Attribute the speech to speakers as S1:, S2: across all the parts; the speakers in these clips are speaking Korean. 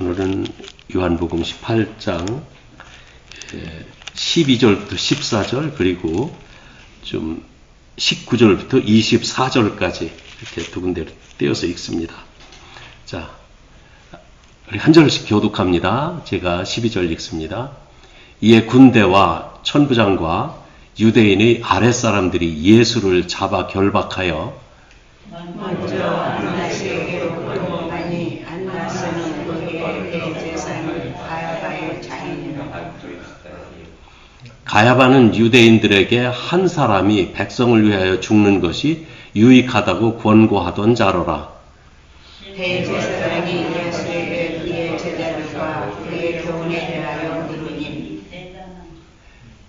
S1: 오늘은 요한복음 18장 12절부터 14절 그리고 좀 19절부터 24절까지 이렇게 두 군데로 떼어서 읽습니다. 자, 우리 한 절씩 교독합니다. 제가 12절 읽습니다. 이에 군대와 천부장과 유대인의 아랫사람들이 예수를 잡아 결박하여
S2: 먼저 안나스에게 보고하니 안나스는 그의 대제사장을 가야바의 자인이라.
S1: 가야바는 유대인들에게 한 사람이 백성을 위하여 죽는 것이 유익하다고 권고하던 자로라.
S2: 대제사장이 예수에게 그의 제자들과 그의 교훈에 대하여 물으니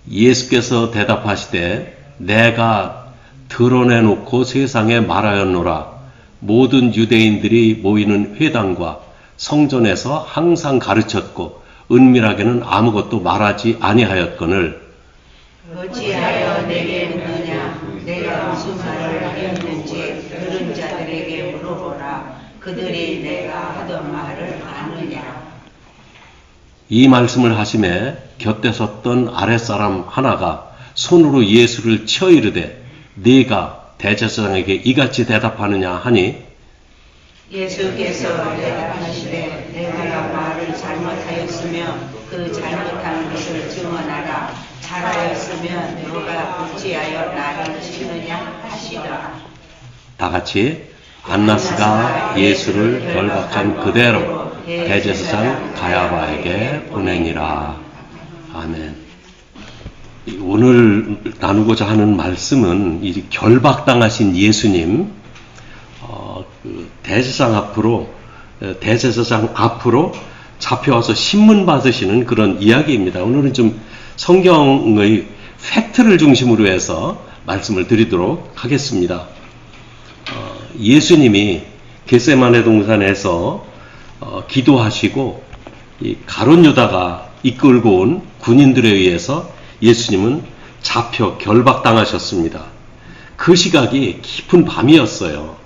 S1: 예수께서 대답하시되 내가 드러내놓고 세상에 말하였노라. 모든 유대인들이 모이는 회당과 성전에서 항상 가르쳤고 은밀하게는 아무것도 말하지 아니하였거늘
S2: 어찌하여 내게 묻느냐. 내가 무슨 말을 하였는지 들은 자들에게 물어보라. 그들이 내가 하던 말을 아느냐.
S1: 이 말씀을 하심에 곁에 섰던 아랫사람 하나가 손으로 예수를 쳐 이르되 네가 대제사장에게 이같이 대답하느냐 하니
S2: 예수께서 대답하시되 내가 말을 잘못하였으며 그 잘못한 것을 증언하라. 잘하였으면 너가 어찌하여 나를 치느냐 하시더라.
S1: 다같이 안나스가 예수를 결박한 그대로 대제사장 가야바에게 보내니라. 아멘. 오늘 나누고자 하는 말씀은 이 결박당하신 예수님 대제사장 앞으로 잡혀와서 신문 받으시는 그런 이야기입니다. 오늘은 좀 성경의 팩트를 중심으로 해서 말씀을 드리도록 하겠습니다. 예수님이 겟세마네 동산에서 기도하시고 이 가룟 유다가 이끌고 온 군인들에 의해서 예수님은 잡혀 결박당하셨습니다. 그 시각이 깊은 밤이었어요.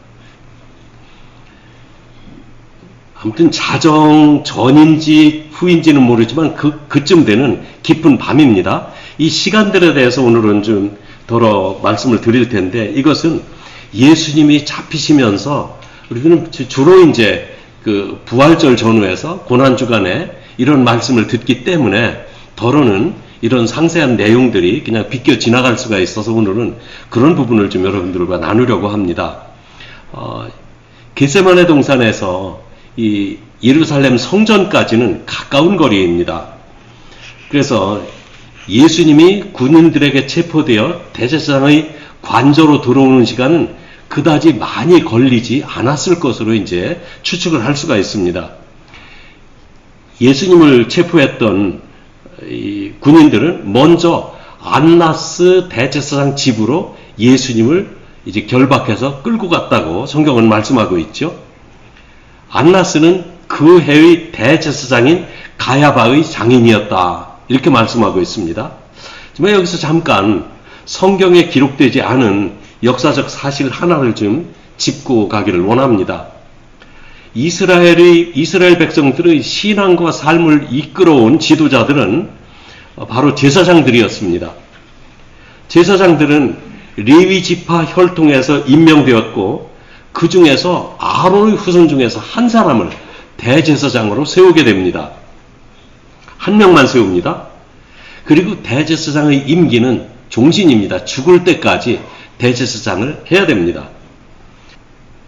S1: 아무튼 자정 전인지 후인지는 모르지만 그쯤 되는 깊은 밤입니다. 이 시간들에 대해서 오늘은 좀 더러 말씀을 드릴 텐데 이것은 예수님이 잡히시면서 우리는 주로 이제 그 부활절 전후에서 고난주간에 이런 말씀을 듣기 때문에 더러는 이런 상세한 내용들이 그냥 비껴 지나갈 수가 있어서 오늘은 그런 부분을 좀 여러분들과 나누려고 합니다. 겟세마네 동산에서 이 예루살렘 성전까지는 가까운 거리입니다. 그래서 예수님이 군인들에게 체포되어 대제사장의 관저로 들어오는 시간은 그다지 많이 걸리지 않았을 것으로 이제 추측을 할 수가 있습니다. 예수님을 체포했던 이 군인들은 먼저 안나스 대제사장 집으로 예수님을 이제 결박해서 끌고 갔다고 성경은 말씀하고 있죠. 안나스는 그 해의 대제사장인 가야바의 장인이었다. 이렇게 말씀하고 있습니다. 하지만 여기서 잠깐 성경에 기록되지 않은 역사적 사실 하나를 좀 짚고 가기를 원합니다. 이스라엘 백성들의 신앙과 삶을 이끌어온 지도자들은 바로 제사장들이었습니다. 제사장들은 레위 지파 혈통에서 임명되었고 그 중에서 아론의 후손 중에서 한 사람을 대제사장으로 세우게 됩니다. 한 명만 세웁니다. 그리고 대제사장의 임기는 종신입니다. 죽을 때까지 대제사장을 해야 됩니다.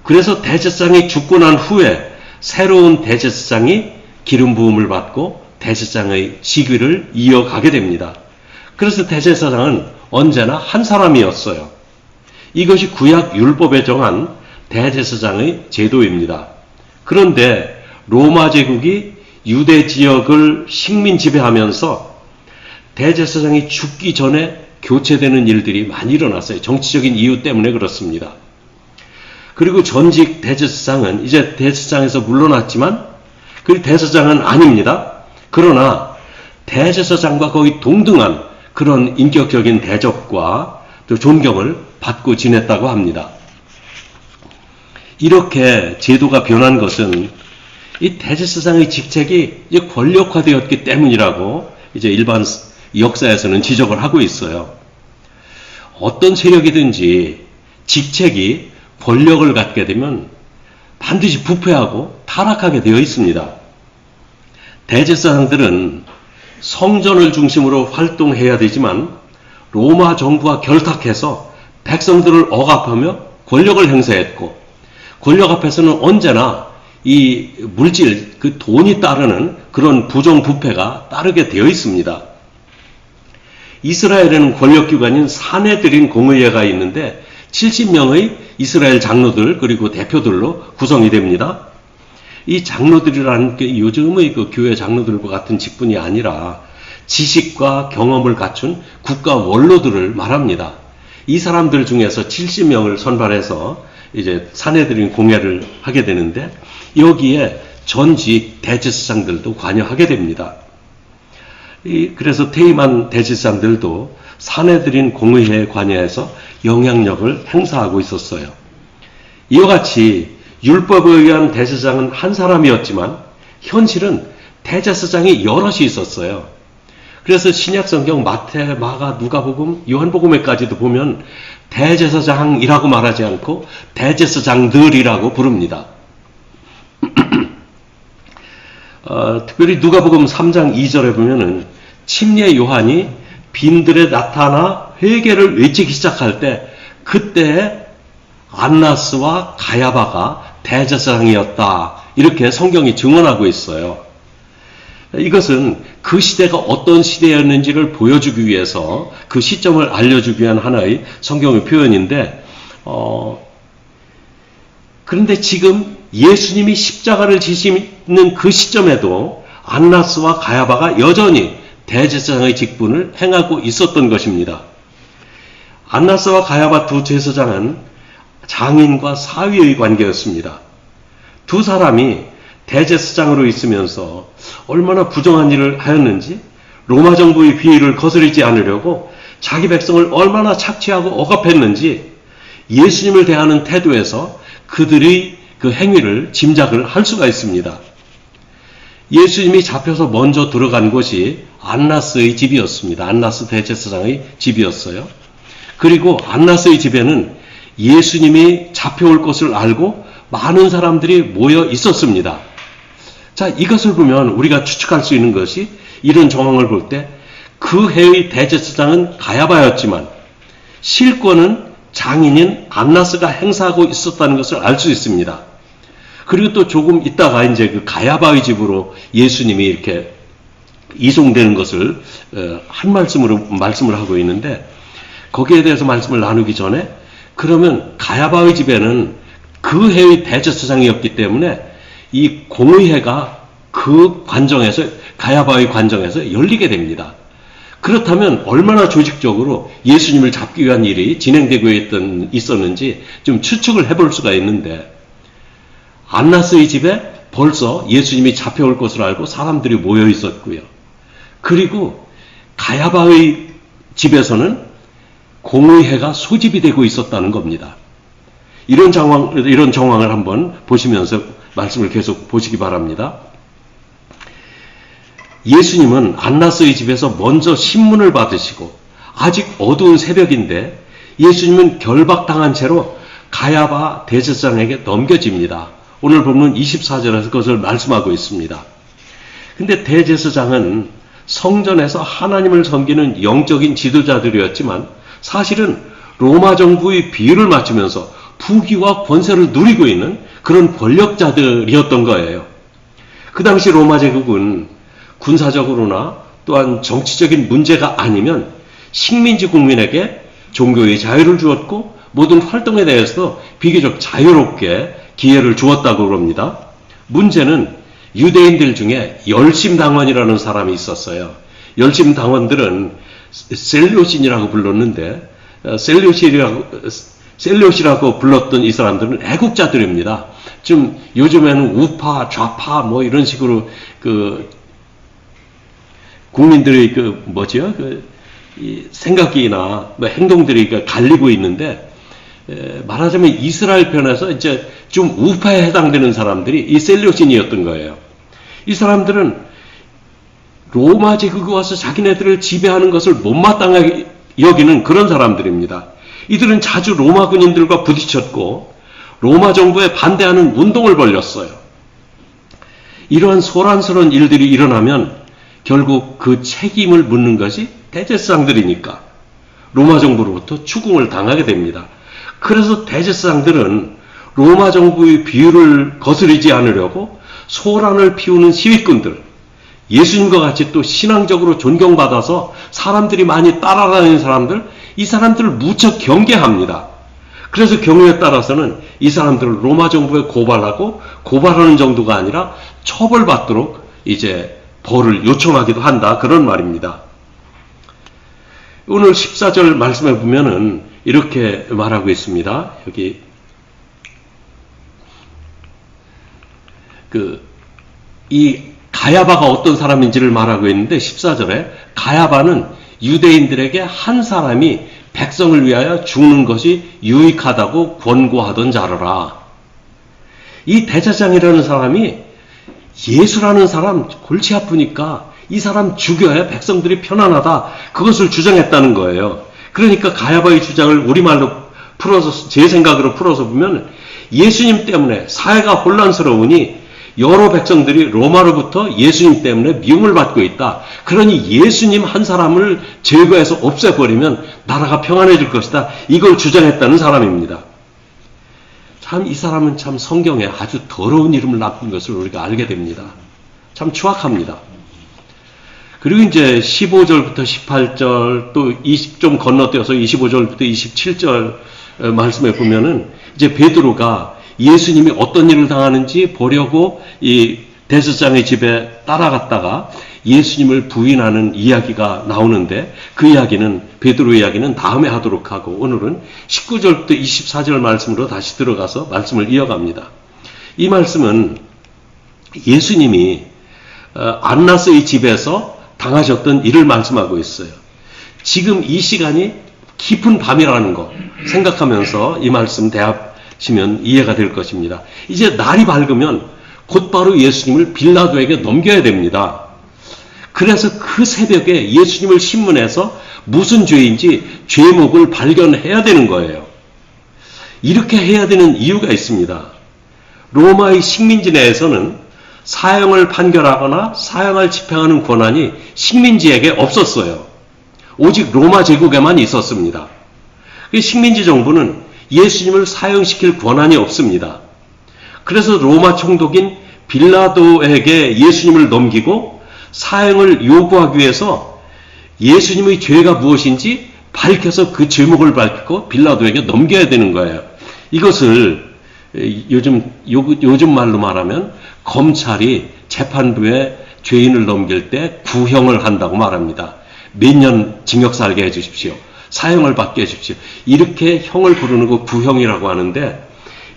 S1: 그래서 대제사장이 죽고 난 후에 새로운 대제사장이 기름 부음을 받고 대제사장의 직위를 이어가게 됩니다. 그래서 대제사장은 언제나 한 사람이었어요. 이것이 구약 율법에 정한 대제사장의 제도입니다. 그런데 로마 제국이 유대 지역을 식민 지배하면서 대제사장이 죽기 전에 교체되는 일들이 많이 일어났어요. 정치적인 이유 때문에 그렇습니다. 그리고 전직 대제사장은 이제 대제사장에서 물러났지만 그 대제사장은 아닙니다. 그러나 대제사장과 거의 동등한 그런 인격적인 대접과 또 존경을 받고 지냈다고 합니다. 이렇게 제도가 변한 것은 이 대제사장의 직책이 이제 권력화되었기 때문이라고 이제 일반 역사에서는 지적을 하고 있어요. 어떤 세력이든지 직책이 권력을 갖게 되면 반드시 부패하고 타락하게 되어 있습니다. 대제사장들은 성전을 중심으로 활동해야 되지만 로마 정부와 결탁해서 백성들을 억압하며 권력을 행사했고, 권력 앞에서는 언제나 이 물질, 그 돈이 따르는 그런 부정부패가 따르게 되어 있습니다. 이스라엘에는 권력기관인 사내들인 공의회가 있는데 70명의 이스라엘 장로들 그리고 대표들로 구성이 됩니다. 이 장로들이라는 게 요즘의 그 교회 장로들과 같은 직분이 아니라 지식과 경험을 갖춘 국가 원로들을 말합니다. 이 사람들 중에서 70명을 선발해서 이제 사내들인 공회를 하게 되는데 여기에 전직 대제사장들도 관여하게 됩니다. 그래서 퇴임한 대제사장들도 사내들인 공의회에 관여해서 영향력을 행사하고 있었어요. 이와 같이 율법에 의한 대제사장은 한 사람이었지만 현실은 대제사장이 여럿이 있었어요. 그래서 신약성경 마태, 마가, 누가복음, 요한복음에까지도 보면 대제사장이라고 말하지 않고 대제사장들이라고 부릅니다. 특별히 누가복음 3장 2절에 보면은 침례 요한이 빈들에 나타나 회개를 외치기 시작할 때 그때 안나스와 가야바가 대제사장이었다. 이렇게 성경이 증언하고 있어요. 이것은 그 시대가 어떤 시대였는지를 보여주기 위해서 그 시점을 알려주기 위한 하나의 성경의 표현인데 그런데 지금 예수님이 십자가를 지시는 그 시점에도 안나스와 가야바가 여전히 대제사장의 직분을 행하고 있었던 것입니다. 안나스와 가야바 두 제사장은 장인과 사위의 관계였습니다. 두 사람이 대제사장으로 있으면서 얼마나 부정한 일을 하였는지 로마 정부의 비위를 거스르지 않으려고 자기 백성을 얼마나 착취하고 억압했는지 예수님을 대하는 태도에서 그들의 그 행위를 짐작을 할 수가 있습니다. 예수님이 잡혀서 먼저 들어간 곳이 안나스의 집이었습니다. 안나스 대제사장의 집이었어요. 그리고 안나스의 집에는 예수님이 잡혀올 것을 알고 많은 사람들이 모여 있었습니다. 자, 이것을 보면 우리가 추측할 수 있는 것이 이런 정황을 볼 때 그 해의 대제사장은 가야바였지만 실권은 장인인 안나스가 행사하고 있었다는 것을 알 수 있습니다. 그리고 또 조금 있다가 이제 그 가야바의 집으로 예수님이 이렇게 이송되는 것을 한 말씀을 하고 있는데 거기에 대해서 말씀을 나누기 전에 그러면 가야바의 집에는 그 해의 대제사장이었기 때문에 이 공의회가 그 관정에서 가야바의 관정에서 열리게 됩니다. 그렇다면 얼마나 조직적으로 예수님을 잡기 위한 일이 진행되고 있었는지 좀 추측을 해볼 수가 있는데 안나스의 집에 벌써 예수님이 잡혀올 것을 알고 사람들이 모여 있었고요. 그리고 가야바의 집에서는 공의회가 소집이 되고 있었다는 겁니다. 이런 정황을 한번 보시면서 말씀을 계속 보시기 바랍니다. 예수님은 안나스의 집에서 먼저 신문을 받으시고 아직 어두운 새벽인데 예수님은 결박당한 채로 가야바 대제사장에게 넘겨집니다. 오늘 보면 24절에서 그것을 말씀하고 있습니다. 근데 대제사장은 성전에서 하나님을 섬기는 영적인 지도자들이었지만 사실은 로마 정부의 비위를 맞추면서 부귀와 권세를 누리고 있는 그런 권력자들이었던 거예요. 그 당시 로마 제국은 군사적으로나 또한 정치적인 문제가 아니면 식민지 국민에게 종교의 자유를 주었고 모든 활동에 대해서 비교적 자유롭게 기회를 주었다고 그럽니다. 문제는 유대인들 중에 열심당원이라는 사람이 있었어요. 열심당원들은 셀료신이라고 불렀는데 셀료시라고 불렀던 이 사람들은 애국자들입니다. 좀 요즘에는 우파, 좌파 뭐 이런 식으로 그 국민들의 이 생각이나 뭐 행동들이 갈리고 있는데 말하자면 이스라엘 편에서 이제 좀 우파에 해당되는 사람들이 이 셀류신이었던 거예요. 이 사람들은 로마 제국이 와서 자기네들을 지배하는 것을 못마땅하게 여기는 그런 사람들입니다. 이들은 자주 로마 군인들과 부딪혔고 로마 정부에 반대하는 운동을 벌였어요. 이러한 소란스러운 일들이 일어나면 결국 그 책임을 묻는 것이 대제사장들이니까 로마 정부로부터 추궁을 당하게 됩니다. 그래서 대제사장들은 로마 정부의 비율을 거스르지 않으려고 소란을 피우는 시위꾼들, 예수님과 같이 또 신앙적으로 존경받아서 사람들이 많이 따라다니는 사람들, 이 사람들을 무척 경계합니다. 그래서 경우에 따라서는 이 사람들을 로마 정부에 고발하고 고발하는 정도가 아니라 처벌받도록 이제 벌을 요청하기도 한다. 그런 말입니다. 오늘 14절 말씀에 보면은 이렇게 말하고 있습니다. 여기 이 가야바가 어떤 사람인지를 말하고 있는데 14절에 가야바는 유대인들에게 한 사람이 백성을 위하여 죽는 것이 유익하다고 권고하던 자라라. 이 대제사장이라는 사람이 예수라는 사람 골치 아프니까 이 사람 죽여야 백성들이 편안하다. 그것을 주장했다는 거예요. 그러니까 가야바의 주장을 우리말로 풀어서 제 생각으로 풀어서 보면 예수님 때문에 사회가 혼란스러우니 여러 백성들이 로마로부터 예수님 때문에 미움을 받고 있다. 그러니 예수님 한 사람을 제거해서 없애버리면 나라가 평안해질 것이다. 이걸 주장했다는 사람입니다. 참 이 사람은 참 성경에 아주 더러운 이름을 남긴 것을 우리가 알게 됩니다. 참 추악합니다. 그리고 이제 15절부터 18절 또 좀 건너뛰어서 25절부터 27절 말씀에 보면은 이제 베드로가 예수님이 어떤 일을 당하는지 보려고 이 대제사장의 집에 따라갔다가 예수님을 부인하는 이야기가 나오는데 그 이야기는 베드로 이야기는 다음에 하도록 하고 오늘은 19절부터 24절 말씀으로 다시 들어가서 말씀을 이어갑니다. 이 말씀은 예수님이 안나스의 집에서 당하셨던 일을 말씀하고 있어요. 지금 이 시간이 깊은 밤이라는 거 생각하면서 이 말씀 대합하시면 이해가 될 것입니다. 이제 날이 밝으면 곧바로 예수님을 빌라도에게 넘겨야 됩니다. 그래서 그 새벽에 예수님을 신문해서 무슨 죄인지 죄목을 발견해야 되는 거예요. 이렇게 해야 되는 이유가 있습니다. 로마의 식민지 내에서는 사형을 판결하거나 사형을 집행하는 권한이 식민지에게 없었어요. 오직 로마 제국에만 있었습니다. 식민지 정부는 예수님을 사형시킬 권한이 없습니다. 그래서 로마 총독인 빌라도에게 예수님을 넘기고 사형을 요구하기 위해서 예수님의 죄가 무엇인지 밝혀서 그 죄목을 밝히고 빌라도에게 넘겨야 되는 거예요. 이것을 요즘 말로 말하면 검찰이 재판부에 죄인을 넘길 때 구형을 한다고 말합니다. 몇 년 징역 살게 해주십시오. 사형을 받게 해주십시오. 이렇게 형을 부르는 거 구형이라고 하는데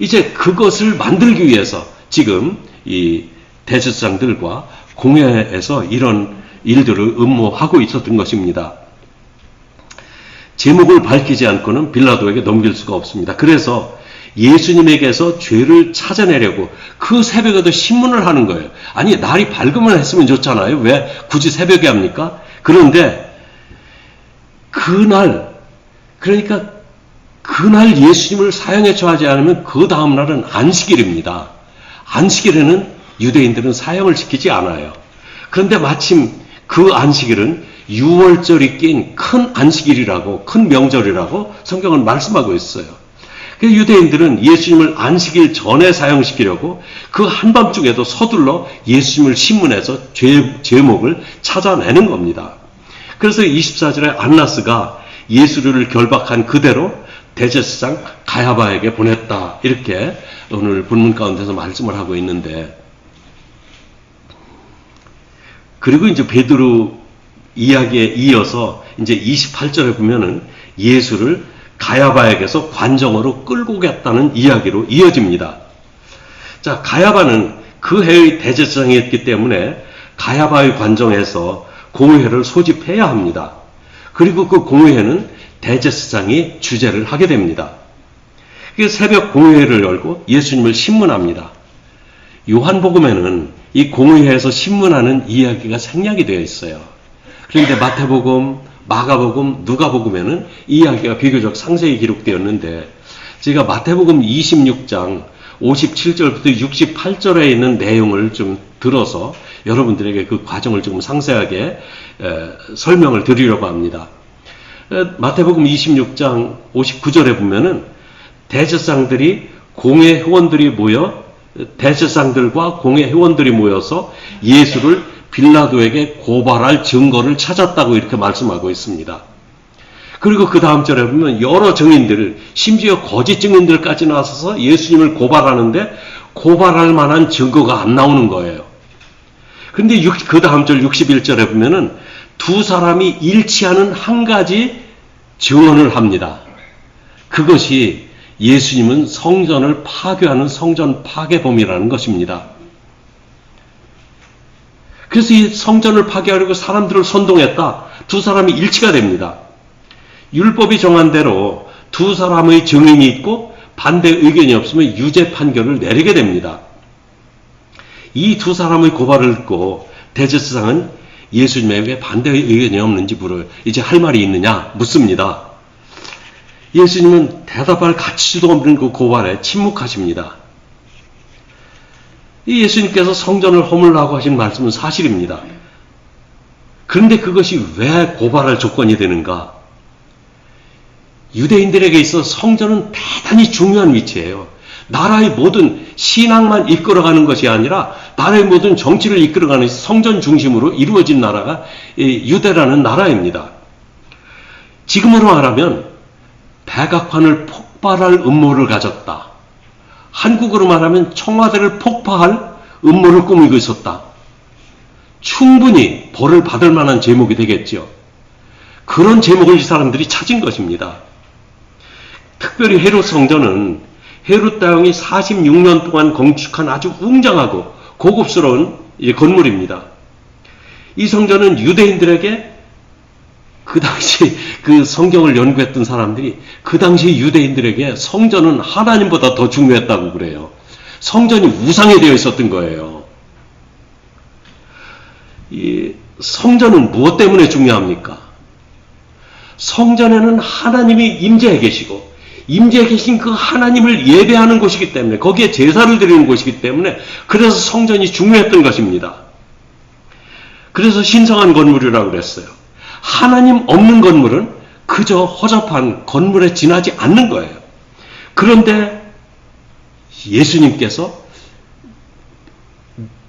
S1: 이제 그것을 만들기 위해서 지금 이 대제사장들과 공회에서 이런 일들을 음모하고 있었던 것입니다. 제목을 밝히지 않고는 빌라도에게 넘길 수가 없습니다. 그래서 예수님에게서 죄를 찾아내려고 그 새벽에도 신문을 하는 거예요. 아니 날이 밝으면 했으면 좋잖아요. 왜 굳이 새벽에 합니까? 그런데 그날 예수님을 사형에 처하지 않으면 그 다음 날은 안식일입니다. 안식일에는 유대인들은 사형을 지키지 않아요. 그런데 마침 그 안식일은 유월절이 낀 큰 안식일이라고 큰 명절이라고 성경은 말씀하고 있어요. 그래서 유대인들은 예수님을 안식일 전에 사형시키려고 그 한밤중에도 서둘러 예수님을 신문해서 죄목을 찾아내는 겁니다. 그래서 24절에 안나스가 예수를 결박한 그대로 대제사장 가야바에게 보냈다. 이렇게 오늘 본문 가운데서 말씀을 하고 있는데 그리고 이제 베드로 이야기에 이어서 이제 28절에 보면은 예수를 가야바에게서 관정으로 끌고 갔다는 이야기로 이어집니다. 자, 가야바는 그 해의 대제사장이었기 때문에 가야바의 관정에서 공회를 소집해야 합니다. 그리고 그 공회에는 대제사장이 주재를 하게 됩니다. 그래서 새벽 공회를 열고 예수님을 신문합니다. 요한복음에는 이 공회에서 신문하는 이야기가 생략이 되어 있어요. 그런데 마태복음, 마가복음, 누가복음에는 이 이야기가 비교적 상세히 기록되었는데 제가 마태복음 26장 57절부터 68절에 있는 내용을 좀 들어서 여러분들에게 그 과정을 조금 상세하게 설명을 드리려고 합니다. 마태복음 26장 59절에 보면은 대제사장들과 공회 회원들이 모여서 예수를 빌라도에게 고발할 증거를 찾았다고 이렇게 말씀하고 있습니다. 그리고 그 다음 절에 보면 여러 증인들, 심지어 거짓 증인들까지 나서서 예수님을 고발하는데 고발할 만한 증거가 안 나오는 거예요. 그런데 그 다음 절 61절에 보면은 두 사람이 일치하는 한 가지 증언을 합니다. 그것이 예수님은 성전을 파괴하는 성전 파괴범이라는 것입니다. 그래서 이 성전을 파괴하려고 사람들을 선동했다. 두 사람이 일치가 됩니다. 율법이 정한 대로 두 사람의 증인이 있고 반대 의견이 없으면 유죄 판결을 내리게 됩니다. 이 두 사람의 고발을 듣고 대제사장은 예수님에게 반대 의견이 없는지 물어요. 이제 할 말이 있느냐 묻습니다. 예수님은 대답할 가치도 없는 그 고발에 침묵하십니다. 이 예수님께서 성전을 허물라고 하신 말씀은 사실입니다. 그런데 그것이 왜 고발할 조건이 되는가? 유대인들에게 있어 성전은 대단히 중요한 위치예요. 나라의 모든 신앙만 이끌어가는 것이 아니라 나라의 모든 정치를 이끌어가는 성전 중심으로 이루어진 나라가 유대라는 나라입니다. 지금으로 말하면 백악관을 폭발할 음모를 가졌다. 한국으로 말하면 청와대를 폭파할 음모를 꾸미고 있었다. 충분히 벌을 받을 만한 제목이 되겠죠. 그런 제목을 이 사람들이 찾은 것입니다. 특별히 헤롯 성전은 헤롯 다왕이 46년 동안 건축한 아주 웅장하고 고급스러운 건물입니다. 이 성전은 유대인들에게 그 당시 그 성경을 연구했던 사람들이 그 당시 유대인들에게 성전은 하나님보다 더 중요했다고 그래요. 성전이 우상이 되어 있었던 거예요. 이 성전은 무엇 때문에 중요합니까? 성전에는 하나님이 임재해 계시고 임재해 계신 그 하나님을 예배하는 곳이기 때문에 거기에 제사를 드리는 곳이기 때문에 그래서 성전이 중요했던 것입니다. 그래서 신성한 건물이라고 그랬어요. 하나님 없는 건물은 그저 허접한 건물에 지나지 않는 거예요. 그런데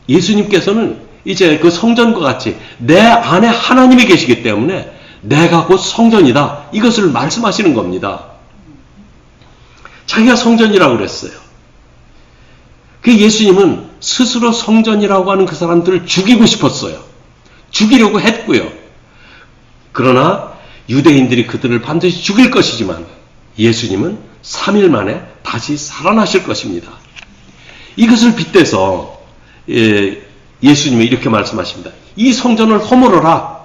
S1: 예수님께서는 이제 그 성전과 같이 내 안에 하나님이 계시기 때문에 내가 곧 성전이다. 이것을 말씀하시는 겁니다. 자기가 성전이라고 그랬어요. 그 예수님은 스스로 성전이라고 하는 그 사람들을 죽이고 싶었어요. 죽이려고 했고요. 그러나 유대인들이 그들을 반드시 죽일 것이지만 예수님은 3일 만에 다시 살아나실 것입니다. 이것을 빗대서 예수님이 이렇게 말씀하십니다. 이 성전을 허물어라.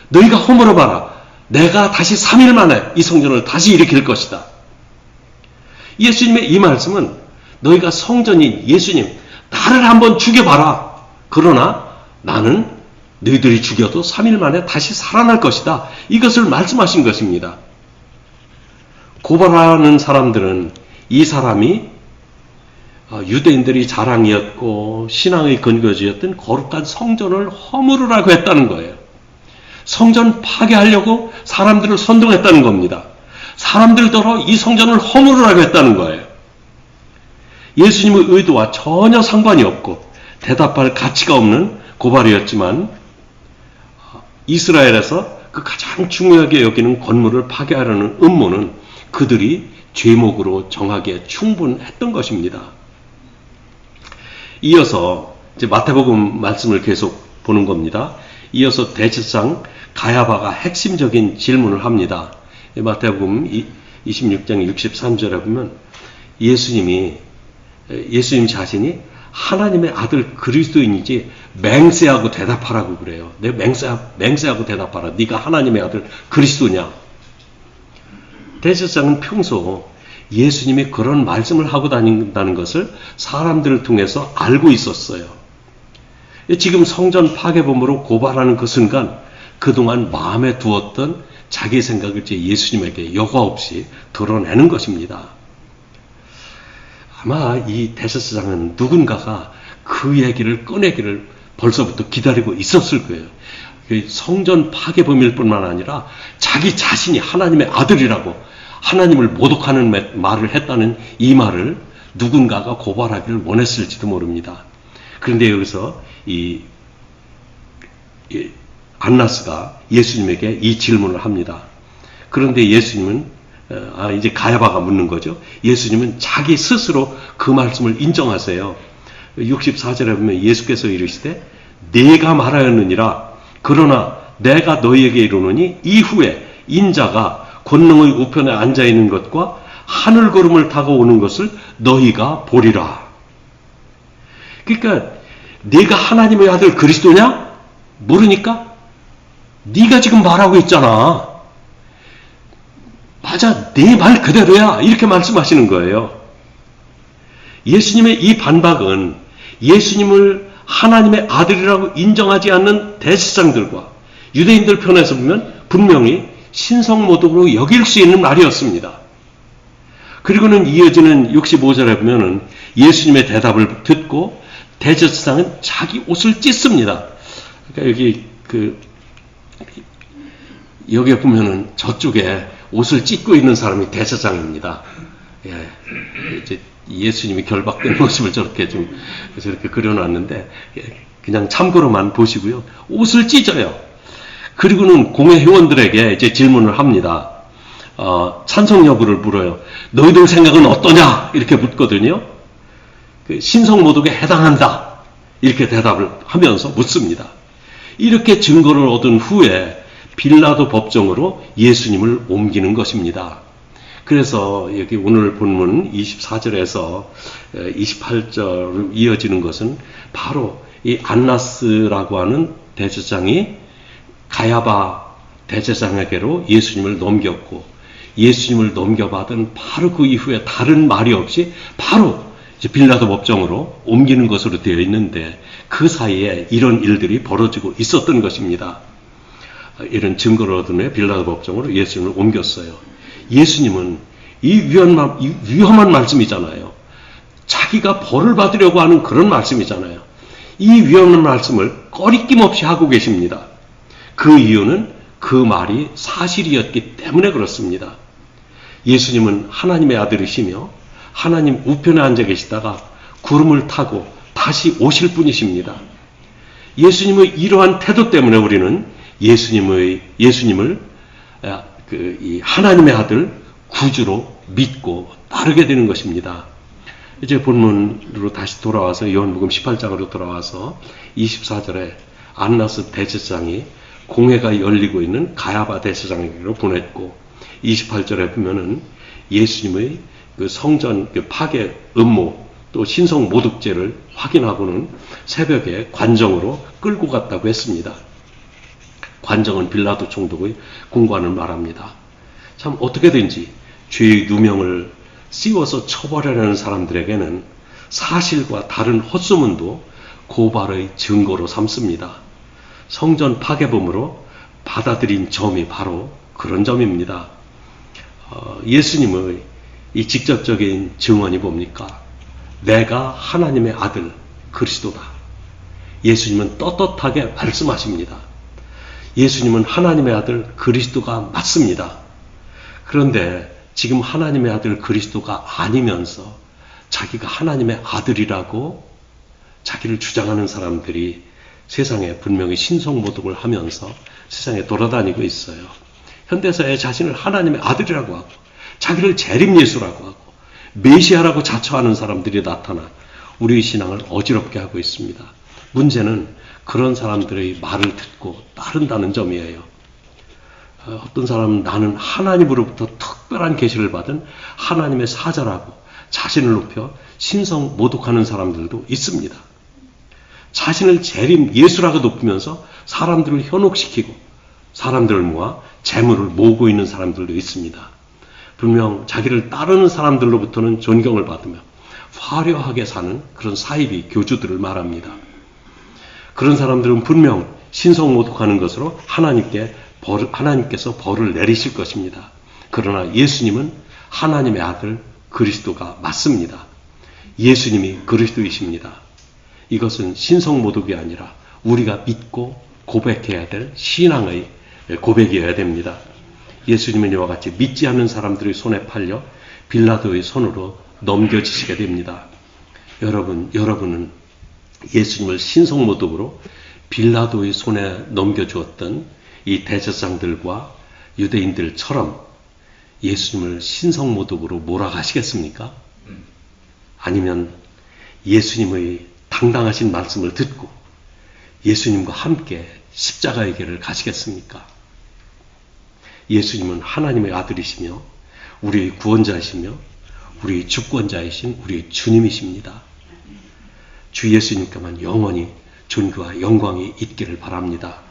S1: 너희가 허물어봐라. 내가 다시 3일 만에 이 성전을 다시 일으킬 것이다. 예수님의 이 말씀은 너희가 성전인 예수님, 나를 한번 죽여봐라. 그러나 나는 너희들이 죽여도 3일 만에 다시 살아날 것이다. 이것을 말씀하신 것입니다. 고발하는 사람들은 이 사람이 유대인들이 자랑이었고 신앙의 근거지였던 거룩한 성전을 허물으라고 했다는 거예요. 성전 파괴하려고 사람들을 선동했다는 겁니다. 사람들더러 이 성전을 허물으라고 했다는 거예요. 예수님의 의도와 전혀 상관이 없고 대답할 가치가 없는 고발이었지만 이스라엘에서 그 가장 중요하게 여기는 건물을 파괴하려는 음모는 그들이 죄목으로 정하기에 충분했던 것입니다. 이어서 이제 마태복음 말씀을 계속 보는 겁니다. 이어서 대제사장 가야바가 핵심적인 질문을 합니다. 마태복음 26장 63절에 보면 예수님 자신이 하나님의 아들 그리스도인이지 맹세하고 대답하라고 그래요. 내가 맹세하고 대답하라. 네가 하나님의 아들 그리스도냐? 대제사장은 평소 예수님이 그런 말씀을 하고 다닌다는 것을 사람들을 통해서 알고 있었어요. 지금 성전 파괴범으로 고발하는 그 순간 그동안 마음에 두었던 자기 생각을 이제 예수님에게 여과 없이 드러내는 것입니다. 아마 이 대제사장은 누군가가 그 얘기를 꺼내기를 벌써부터 기다리고 있었을 거예요. 성전 파괴범일 뿐만 아니라 자기 자신이 하나님의 아들이라고 하나님을 모독하는 말을 했다는 이 말을 누군가가 고발하기를 원했을지도 모릅니다. 그런데 여기서 이 안나스가 예수님에게 이 질문을 합니다. 그런데 예수님은 이제 가야바가 묻는 거죠. 예수님은 자기 스스로 그 말씀을 인정하세요. 64절에 보면 예수께서 이르시되 내가 말하였느니라. 그러나 내가 너희에게 이르노니 이후에 인자가 권능의 우편에 앉아있는 것과 하늘 구름을 타고 오는 것을 너희가 보리라. 그러니까 네가 하나님의 아들 그리스도냐? 모르니까? 네가 지금 말하고 있잖아. 맞아, 네 말 그대로야. 이렇게 말씀하시는 거예요. 예수님의 이 반박은 예수님을 하나님의 아들이라고 인정하지 않는 대제사장들과 유대인들 편에서 보면 분명히 신성모독으로 여길 수 있는 말이었습니다. 그리고는 이어지는 65절에 보면은 예수님의 대답을 듣고 대제사장은 자기 옷을 찢습니다. 그러니까 여기에 보면은 저쪽에 옷을 찢고 있는 사람이 대제사장입니다. 예, 이제 예수님이 결박된 모습을 저렇게 그려놨는데 그냥 참고로만 보시고요. 옷을 찢어요. 그리고는 공회 회원들에게 이제 질문을 합니다. 찬성 여부를 물어요. 너희들 생각은 어떠냐? 이렇게 묻거든요. 신성모독에 해당한다. 이렇게 대답을 하면서 묻습니다. 이렇게 증거를 얻은 후에 빌라도 법정으로 예수님을 옮기는 것입니다. 그래서 여기 오늘 본문 24절에서 28절 이어지는 것은 바로 이 안나스라고 하는 대제사장이 가야바 대제사장에게로 예수님을 넘겼고 예수님을 넘겨받은 바로 그 이후에 다른 말이 없이 바로 이제 빌라도 법정으로 옮기는 것으로 되어 있는데 그 사이에 이런 일들이 벌어지고 있었던 것입니다. 이런 증거를 얻은 후에 빌라도 법정으로 예수님을 옮겼어요. 예수님은 이 위험한 말씀이잖아요. 자기가 벌을 받으려고 하는 그런 말씀이잖아요. 이 위험한 말씀을 꺼리낌 없이 하고 계십니다. 그 이유는 그 말이 사실이었기 때문에 그렇습니다. 예수님은 하나님의 아들이시며 하나님 우편에 앉아 계시다가 구름을 타고 다시 오실 분이십니다. 예수님의 이러한 태도 때문에 우리는 예수님을 이 하나님의 아들 구주로 믿고 따르게 되는 것입니다. 이제 본문으로 다시 돌아와서 요한복음 18장으로 돌아와서 24절에 안나스 대제사장이 공회가 열리고 있는 가야바 대제사장에게로 보냈고 28절에 보면은 예수님의 그 성전 파괴 음모 또 신성 모독죄를 확인하고는 새벽에 관정으로 끌고 갔다고 했습니다. 관정은 빌라도 총독의 공관을 말합니다. 참 어떻게든지 죄의 누명을 씌워서 처벌하려는 사람들에게는 사실과 다른 헛소문도 고발의 증거로 삼습니다. 성전 파괴범으로 받아들인 점이 바로 그런 점입니다. 예수님의 이 직접적인 증언이 뭡니까? 내가 하나님의 아들 그리스도다. 예수님은 떳떳하게 말씀하십니다. 예수님은 하나님의 아들 그리스도가 맞습니다. 그런데 지금 하나님의 아들 그리스도가 아니면서 자기가 하나님의 아들이라고 자기를 주장하는 사람들이 세상에 분명히 신성모독을 하면서 세상에 돌아다니고 있어요. 현대사회 자신을 하나님의 아들이라고 하고 자기를 재림예수라고 하고 메시아라고 자처하는 사람들이 나타나 우리의 신앙을 어지럽게 하고 있습니다. 문제는 그런 사람들의 말을 듣고 따른다는 점이에요. 어떤 사람은 나는 하나님으로부터 특별한 계시를 받은 하나님의 사자라고 자신을 높여 신성 모독하는 사람들도 있습니다. 자신을 재림 예수라고 높이면서 사람들을 현혹시키고 사람들을 모아 재물을 모으고 있는 사람들도 있습니다. 분명 자기를 따르는 사람들로부터는 존경을 받으며 화려하게 사는 그런 사이비 교주들을 말합니다. 그런 사람들은 분명 신성모독하는 것으로 하나님께서 벌을 내리실 것입니다. 그러나 예수님은 하나님의 아들 그리스도가 맞습니다. 예수님이 그리스도이십니다. 이것은 신성모독이 아니라 우리가 믿고 고백해야 될 신앙의 고백이어야 됩니다. 예수님은 이와 같이 믿지 않는 사람들의 손에 팔려 빌라도의 손으로 넘겨지시게 됩니다. 여러분은 예수님을 신성모독으로 빌라도의 손에 넘겨주었던 이 대제사장들과 유대인들처럼 예수님을 신성모독으로 몰아가시겠습니까? 아니면 예수님의 당당하신 말씀을 듣고 예수님과 함께 십자가의 길을 가시겠습니까? 예수님은 하나님의 아들이시며 우리의 구원자이시며 우리의 주권자이신 우리의 주님이십니다. 주 예수님께만 영원히 존귀와 영광이 있기를 바랍니다.